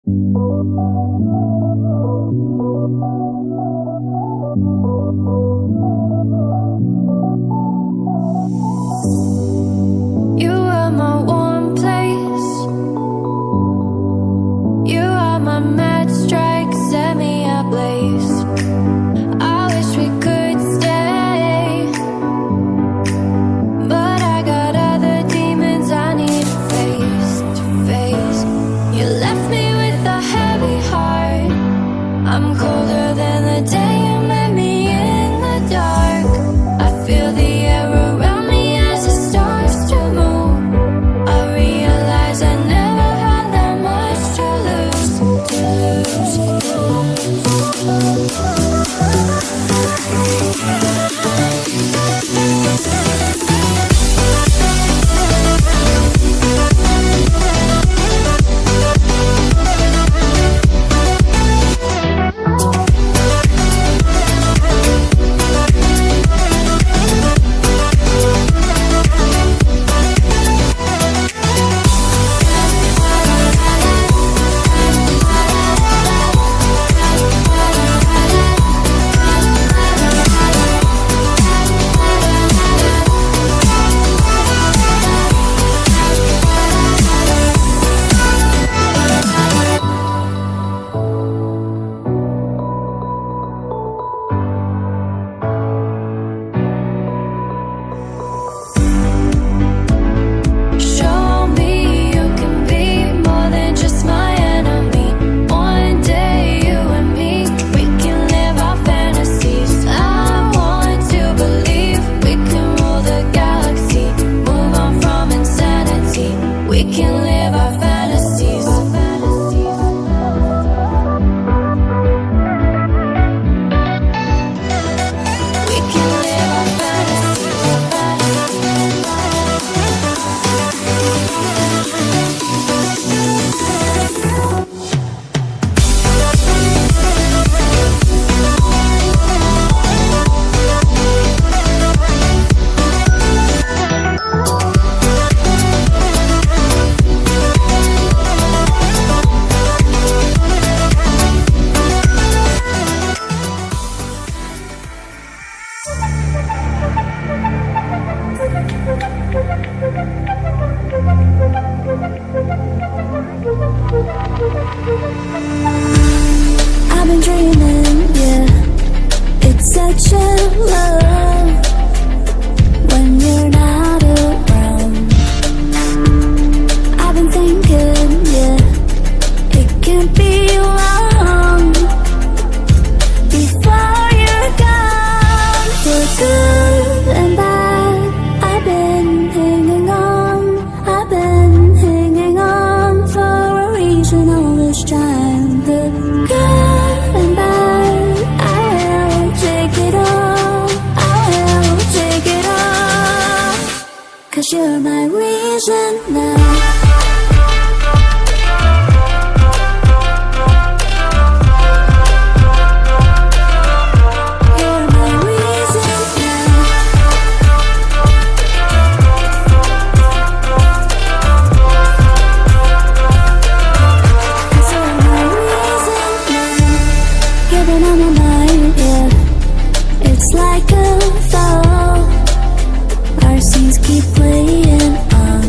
You are my warm place. You are my mad strike, set me ablaze. I wish we could stay, but I got other demons I need to face. You left me with a heavy heart. I'm colder than the day you met me in the dark. I feel the air around me as it starts to move. I realize I never had that much to lose, I've been dreaming, yeah. It's such a love when you're not around. I've been thinking, yeah, it can't be long before you're gone. For good and bad, I've been hanging on. I've been hanging on for a reason all this time. The good and bad, I will take it all. I will take it all. 'Cause you're my reason now. You're my reason now. You've been on my mind, yeah. It's like a fall. Our scenes keep playing on.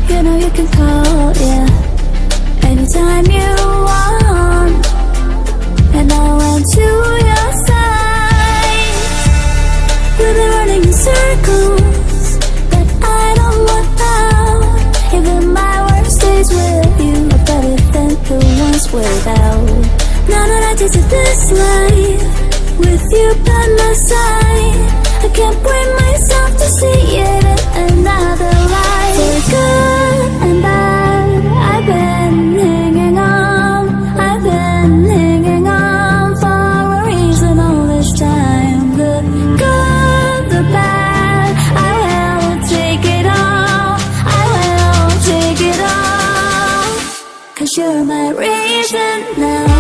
You know you can call, yeah, anytime you want. And I'll run to your side. We've been running in circles, but I don't want out. Even my worst days with you are better than the ones without. Now that I tasted this life with you by my side, I can't bring myself to see it in another life. For good and bad, I've been hanging on. I've been hanging on for a reason all this time. The good, the bad, I will take it all. I will take it all. 'Cause you're my reason now.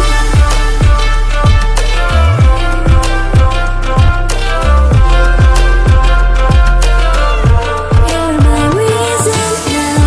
You're my reason now.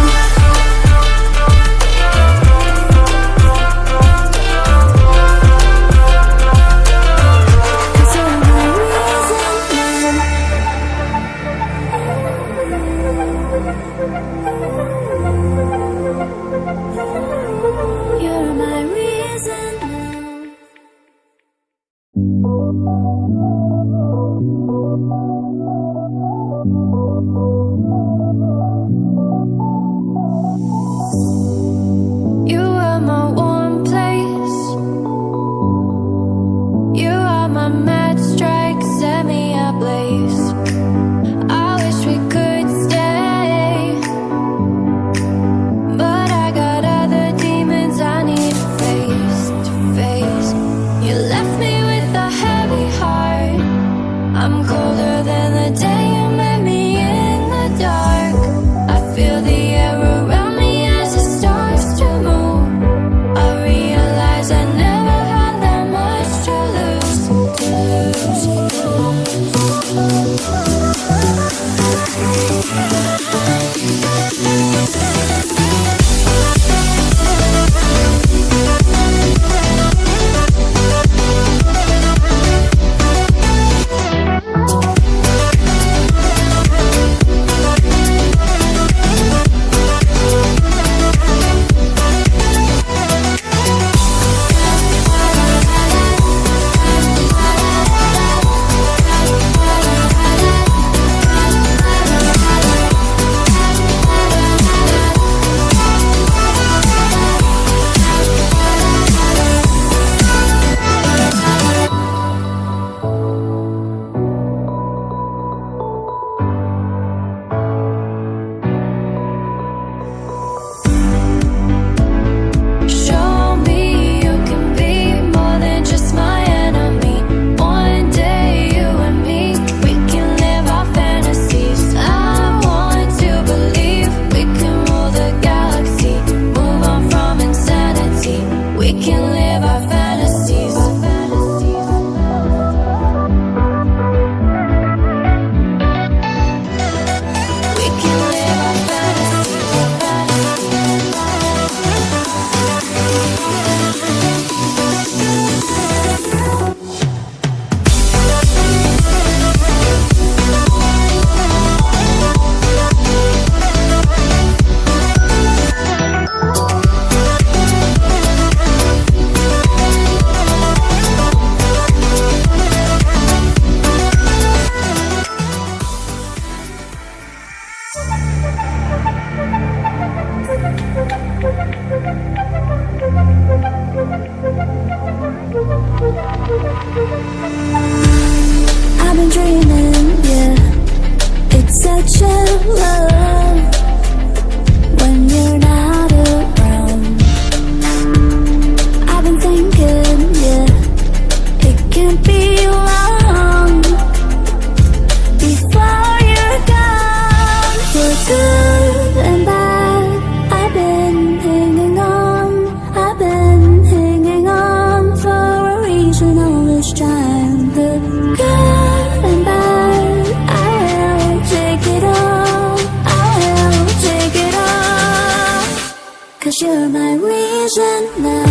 reason now.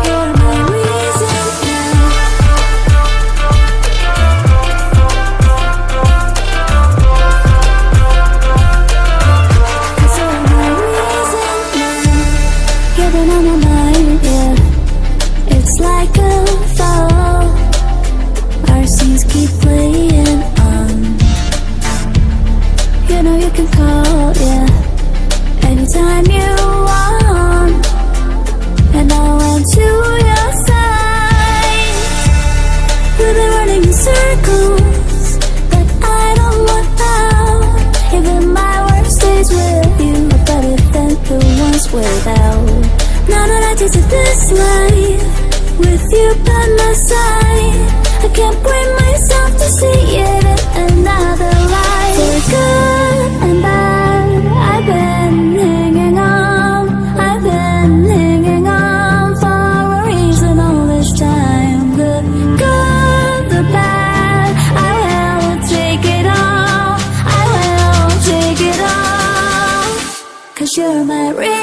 You're my reason now. 'Cause you're my reason now. You've been on my mind, yeah. It's like a fall. Our scenes keep playing on. You know you can call, yeah, anytime you want. And I went to your side. We've been running in circles, but I don't want out. Even my worst days with you are better than the ones without. Now that I tasted this life, with you by my side, I can't bring myself to see it in another light. For good and bad, I've been hanging on. I've been hanging on for a reason all this time. The good, the bad, I will take it all. I will take it all. 'Cause you're my reason.